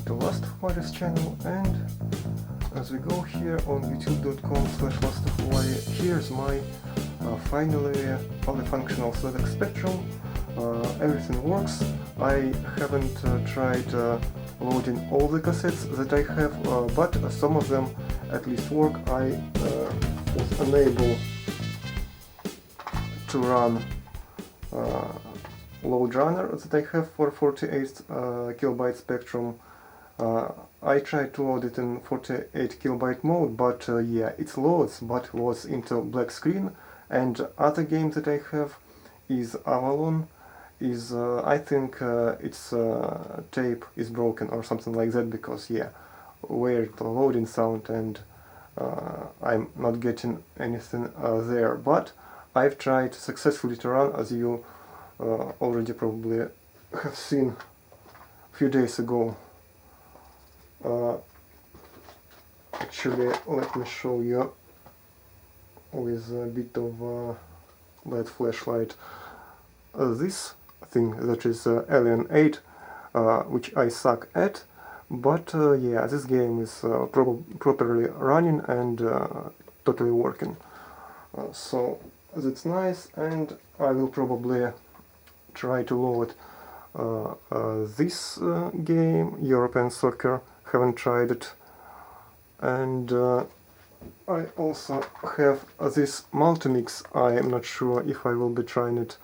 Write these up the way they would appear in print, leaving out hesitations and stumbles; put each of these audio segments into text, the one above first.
to LastofAvari's channel, and as we go here on youtube.com/LastofAvari, here's my finally fully functional ZX Spectrum. Everything works. I haven't tried loading all the cassettes that I have, but some of them at least work. I was unable to run load runner that I have for 48 kilobyte Spectrum. I tried to load it in 48 kilobyte mode, but yeah, it loads but was into black screen. And other game that I have is Avalon. Is I think its tape is broken or something like that, because yeah, weird loading sound, and I'm not getting anything there. But I've tried successfully to run, as you already probably have seen a few days ago. Actually, let me show you with a bit of LED flashlight. This thing, that is Alien 8, which I suck at, but yeah, this game is properly running and totally working. So that's nice, and I will probably try to load this game, European Soccer. Haven't tried it. And I also have this multi-mix. I am not sure if I will be trying it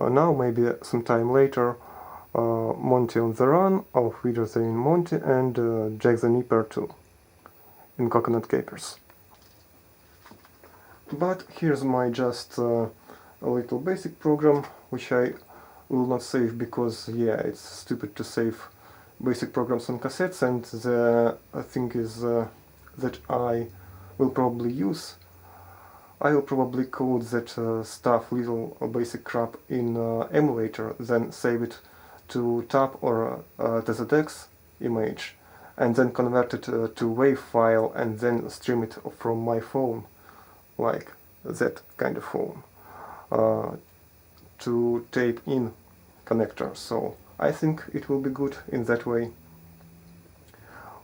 now, maybe sometime later. Monty on the Run, of Videos in Monty, and Jack the Nipper too, in Coconut Capers. But here's my just a little basic program, which I will not save, because yeah, it's stupid to save basic programs on cassettes, and the thing is that I will probably use, I will probably code that stuff, little basic crap, in emulator, then save it to TAP or TZX image, and then convert it to WAV file, and then stream it from my phone, like that kind of phone, to tape in connector. So I think it will be good in that way,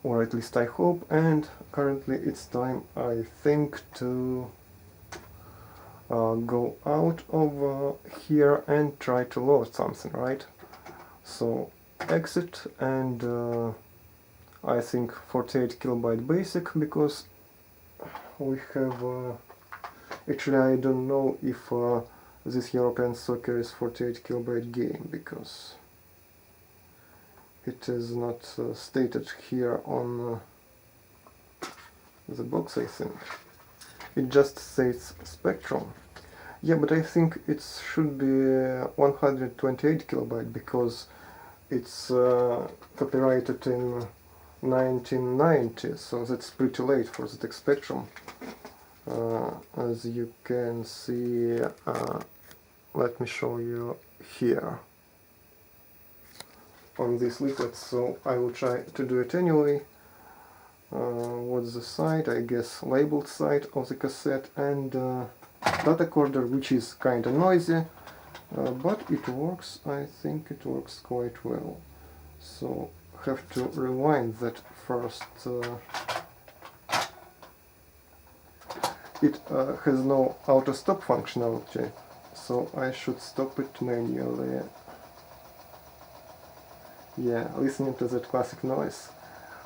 or at least I hope. And currently it's time, I think, to go out of here and try to load something, right? So exit, and I think 48 kilobyte basic, because we have actually I don't know if this European Soccer is 48 kilobyte game, because it is not stated here on the box. I think it just says Spectrum. Yeah, but I think it should be 128 kilobyte, because it's copyrighted in 1990, so that's pretty late for the Spectrum. As you can see, let me show you here on this leaflet, so I will try to do it anyway. What's the site? I guess labeled site of the cassette, and data recorder, which is kinda noisy, but it works. I think it works quite well. So have to rewind that first. It has no auto stop functionality, so I should stop it manually. Yeah, listening to that classic noise,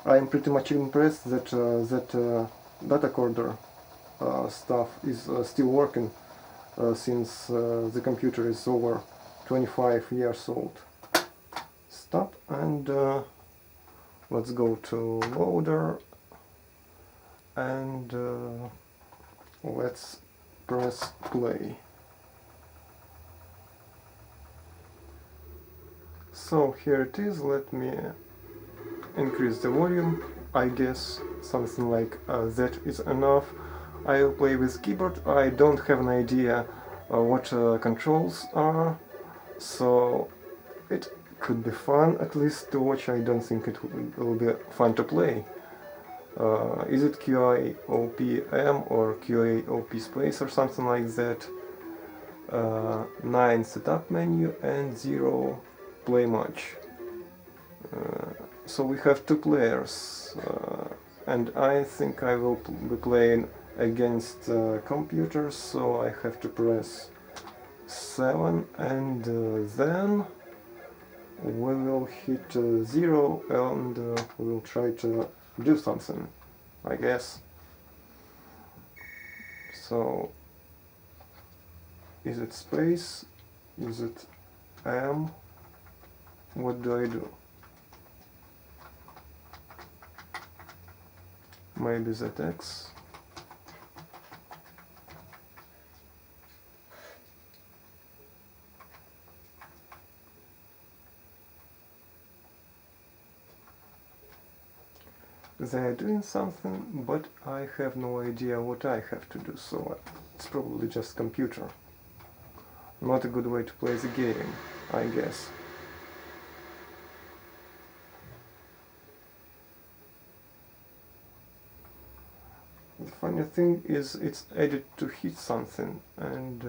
I am pretty much impressed that data recorder stuff is still working since the computer is over 25 years old. Stop, and let's go to loader, and let's press play. So here it is. Let me increase the volume. I guess something like that is enough. I'll play with keyboard. I don't have an idea what controls are, so it could be fun at least to watch. I don't think it will be fun to play. Is it QAOP-M or QAOP space or something like that? 9 setup menu and 0 play much. So we have two players, and I think I will be playing against computers, so I have to press 7, and then we will hit 0, and we will try to do something, I guess. So, is it space? Is it M? What do I do? Maybe ZX? They are doing something, but I have no idea what I have to do, so it's probably just computer. Not a good way to play the game, I guess. The funny thing is it's added to hit something, and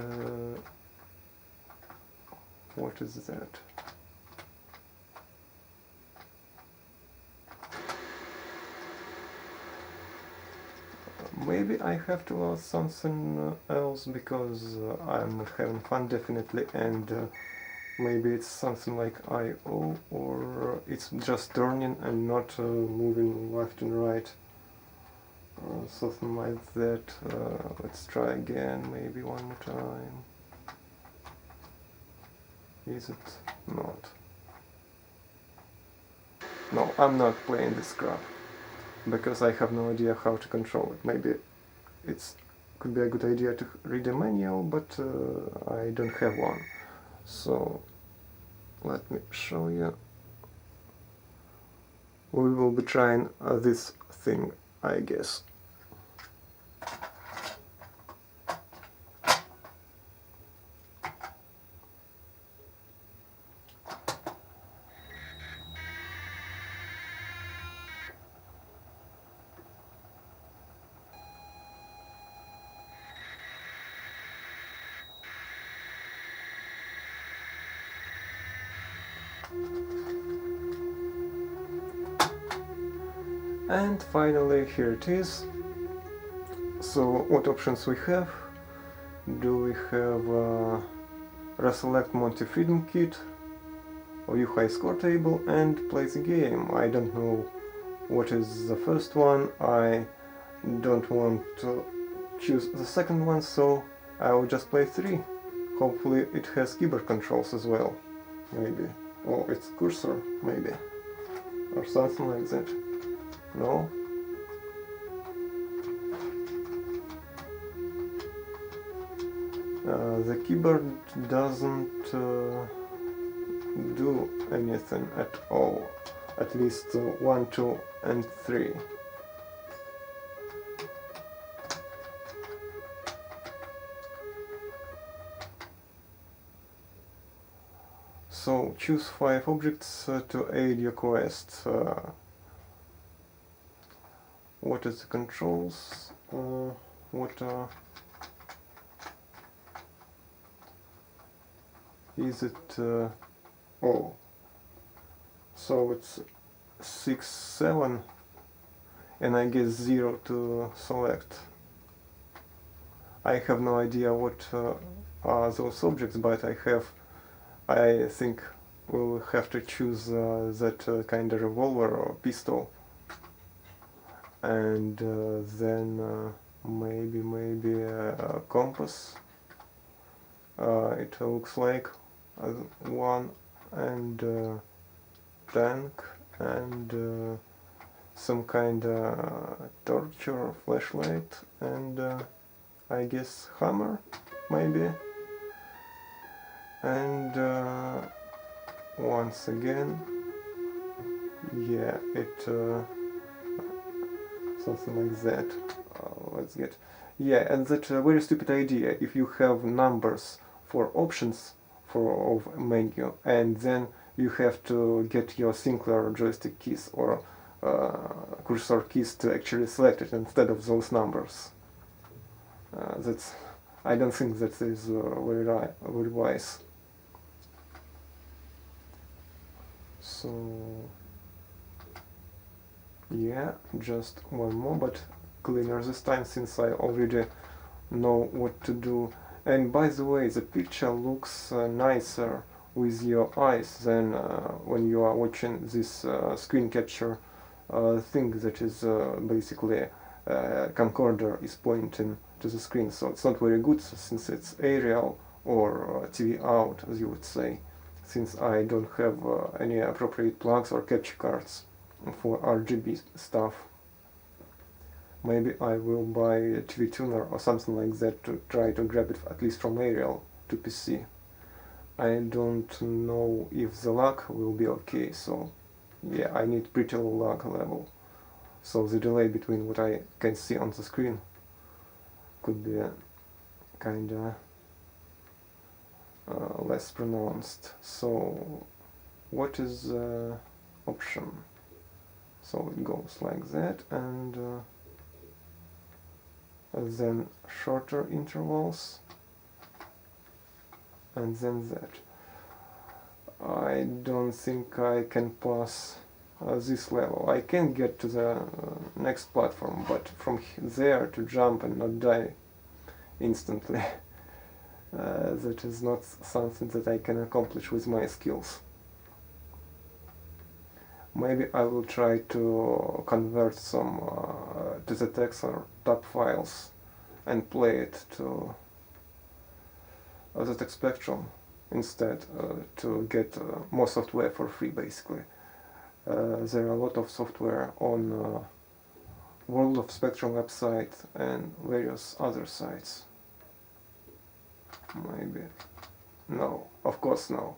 what is that? Maybe I have to add something else, because I'm not having fun definitely, and maybe it's something like I/O, or it's just turning and not moving left and right. Something like that. Let's try again, maybe one more time. Is it not? No, I'm not playing this crap, because I have no idea how to control it. Maybe it could be a good idea to read a manual, but I don't have one. So let me show you. We will be trying this thing, I guess. And finally, here it is. So what options we have? Do we have reselect Monty Freedom Kit, view high score table, and play the game? I don't know what is the first one. I don't want to choose the second one, so I will just play 3. Hopefully it has keyboard controls as well. Maybe. Oh, it's cursor, maybe. Or something like that. No? The keyboard doesn't do anything at all. At least 1, 2, and 3. So choose 5 objects to aid your quest. What is the controls? What are... Is it... oh. So it's 6, 7, and I guess 0 to select. I have no idea what are those objects, but I think we'll have to choose that kind of revolver or pistol, and then maybe a compass. It looks like one, and tank, and some kind of torch or flashlight, and I guess hammer, maybe. And once again, yeah, it something like that. Let's get, yeah, and that very stupid idea. If you have numbers for options of menu, and then you have to get your singular joystick keys or cursor keys to actually select it instead of those numbers. That's, I don't think that is very wise. So Yeah, just one more, but cleaner this time since I already know what to do. And by the way, the picture looks nicer with your eyes than when you are watching this screen capture thing that is basically camcorder is pointing to the screen. So it's not very good since it's aerial or TV out, as you would say, since I don't have any appropriate plugs or capture cards for RGB stuff. Maybe I will buy a TV tuner or something like that to try to grab it at least from aerial to PC. I don't know if the lag will be okay, so yeah, I need pretty low lag level. So the delay between what I can see on the screen could be kinda less pronounced. So what is the option? So it goes like that, and then shorter intervals, and then that. I don't think I can pass this level. I can get to the next platform, but from there to jump and not die instantly, that is not something that I can accomplish with my skills. Maybe I will try to convert some to the text or tab files and play it to the text spectrum instead to get more software for free, basically. There are a lot of software on World of Spectrum website and various other sites. Maybe. No, of course no.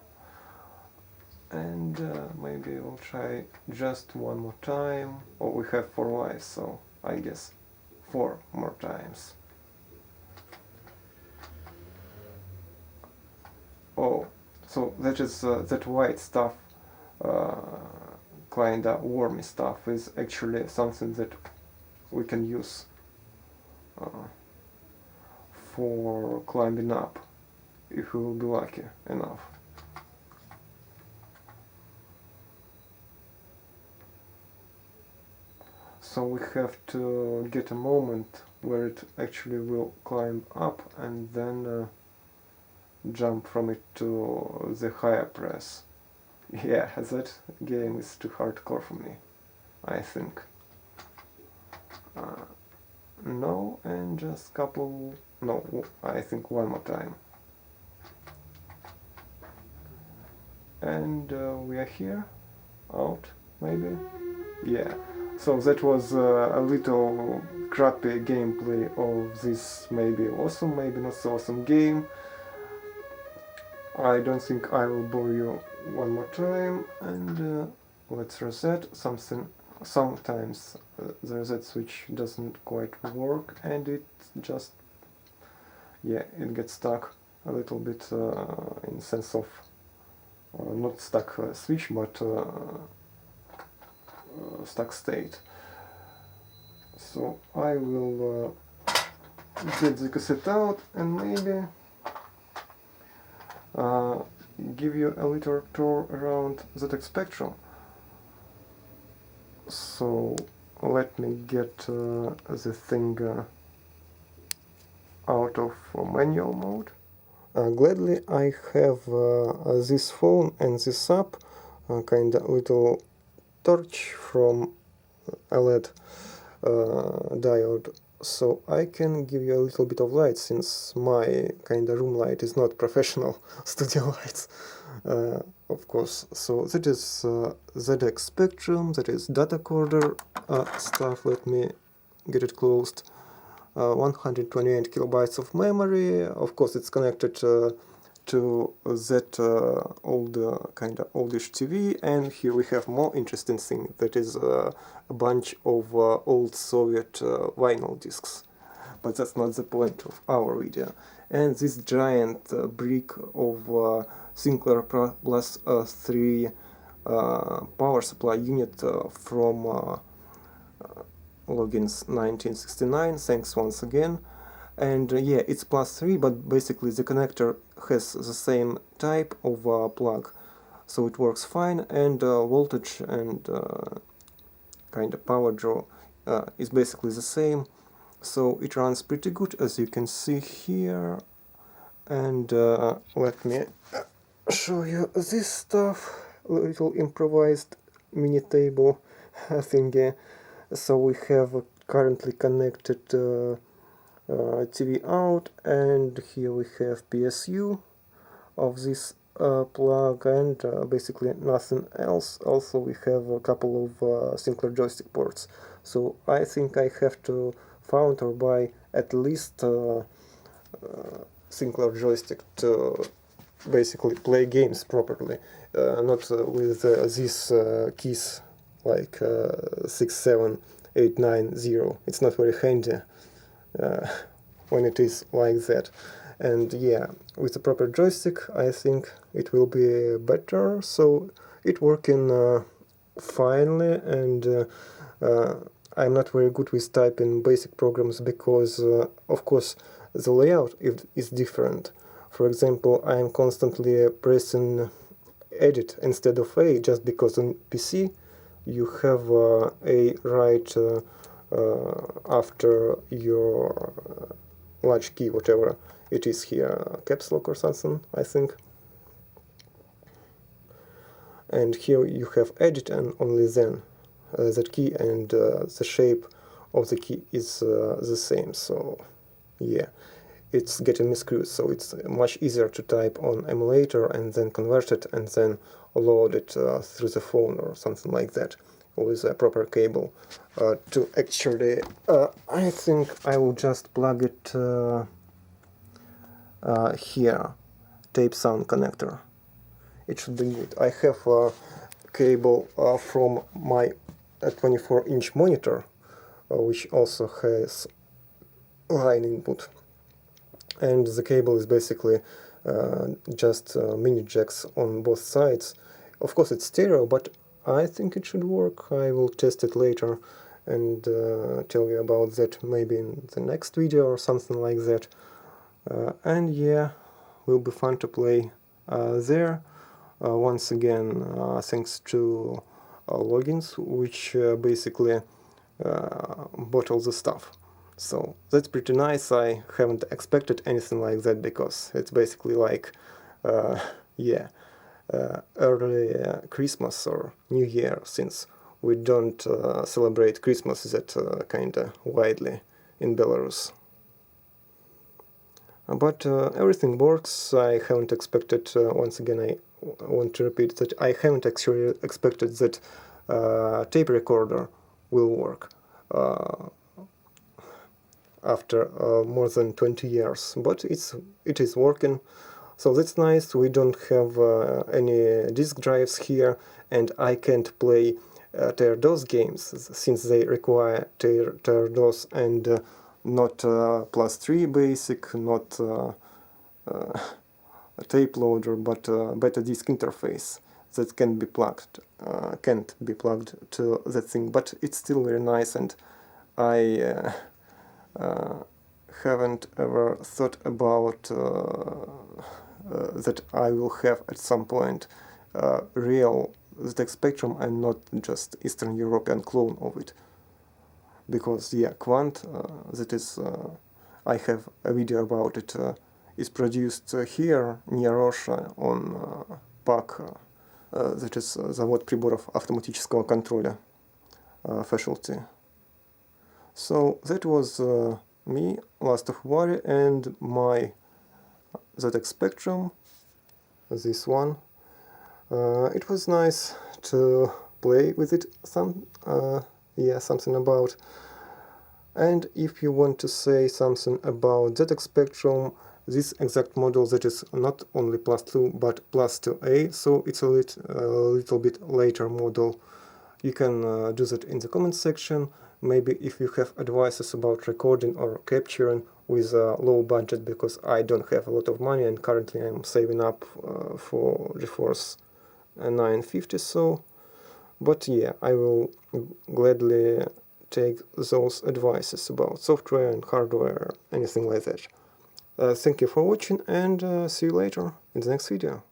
And maybe we'll try just one more time. Oh, we have 4 lives, so I guess 4 more times. Oh, so that is that white stuff, kinda wormy stuff, is actually something that we can use for climbing up if we will be lucky enough. So we have to get a moment where it actually will climb up and then jump from it to the higher press. Yeah, that game is too hardcore for me, I think. No, and just couple... No, I think one more time. And we are here. Out, maybe? Yeah. So that was a little crappy gameplay of this maybe awesome, maybe not so awesome game. I don't think I will bore you one more time, and let's reset something. Sometimes the reset switch doesn't quite work, and it just, yeah, it gets stuck a little bit in sense of not stuck switch, but stuck state. So I will get the cassette out and maybe give you a little tour around the spectrum. So let me get the thing out of manual mode. Gladly I have this phone and this app, kind of little torch from a LED diode, so I can give you a little bit of light since my kind of room light is not professional studio lights, of course. So that is ZX Spectrum, that is data recorder stuff. Let me get it closed. 128 kilobytes of memory. Of course, it's connected to that old kind of oldish TV, and here we have more interesting thing, that is a bunch of old Soviet vinyl discs, but that's not the point of our video. And this giant brick of Sinclair Plus 3 power supply unit from Loggins 1969, thanks once again. And yeah, it's plus 3, but basically the connector has the same type of plug, so it works fine, and voltage and kind of power draw is basically the same, so it runs pretty good, as you can see here. And let me show you this stuff, little improvised mini table thingy. So we have currently connected TV out, and here we have PSU of this plug, and basically nothing else. Also we have a couple of singular joystick ports, so I think I have to found or buy at least singular joystick to basically play games properly, not with these keys like 6, 7, 8, 9, 0. It's not very handy when it is like that. And yeah, with the proper joystick I think it will be better. So it working finely, and I'm not very good with typing basic programs because of course the layout is different. For example, I'm constantly pressing edit instead of A, just because on PC you have A right after your large key, whatever it is here, caps lock or something, I think. And here you have edit, and only then that key and the shape of the key is the same. So yeah, it's getting me screwed. So it's much easier to type on emulator and then convert it and then load it through the phone or something like that with a proper cable. To actually, I think I will just plug it here, tape sound connector. It should be good. I have a cable from my 24-inch monitor, which also has line input, and the cable is basically just mini jacks on both sides. Of course it's stereo, but I think it should work. I will test it later and tell you about that maybe in the next video or something like that. And yeah, will be fun to play there. Once again, thanks to Loggins, which basically bought all the stuff. So that's pretty nice. I haven't expected anything like that, because it's basically like yeah, early Christmas or New Year, since we don't celebrate Christmas that kinda widely in Belarus. But everything works. I haven't expected, once again I want to repeat that I haven't actually expected that tape recorder will work after more than 20 years, but it is working, so that's nice. We don't have any disk drives here, and I can't play tier DOS games since they require tier DOS and not +3 basic, not a tape loader, but beta disk interface that can be plugged, can't be plugged to that thing, but it's still very nice. And I haven't ever thought about that I will have at some point real ZX Spectrum and not just Eastern European clone of it. Because yeah, Quant, that is, I have a video about it, is produced here near Russia on PAK, that is завод приборов автоматического контроля, specialty. So that was me, LastofAvari, and my ZX Spectrum, this one. It was nice to play with it yeah, something about. And if you want to say something about ZX Spectrum, this exact model that is not only +2 but +2A, so it's a little bit later model, you can do that in the comment section. Maybe if you have advices about recording or capturing with a low budget, because I don't have a lot of money and currently I'm saving up for GeForce 950, so. But yeah, I will gladly take those advices about software and hardware, anything like that. Thank you for watching, and see you later in the next video.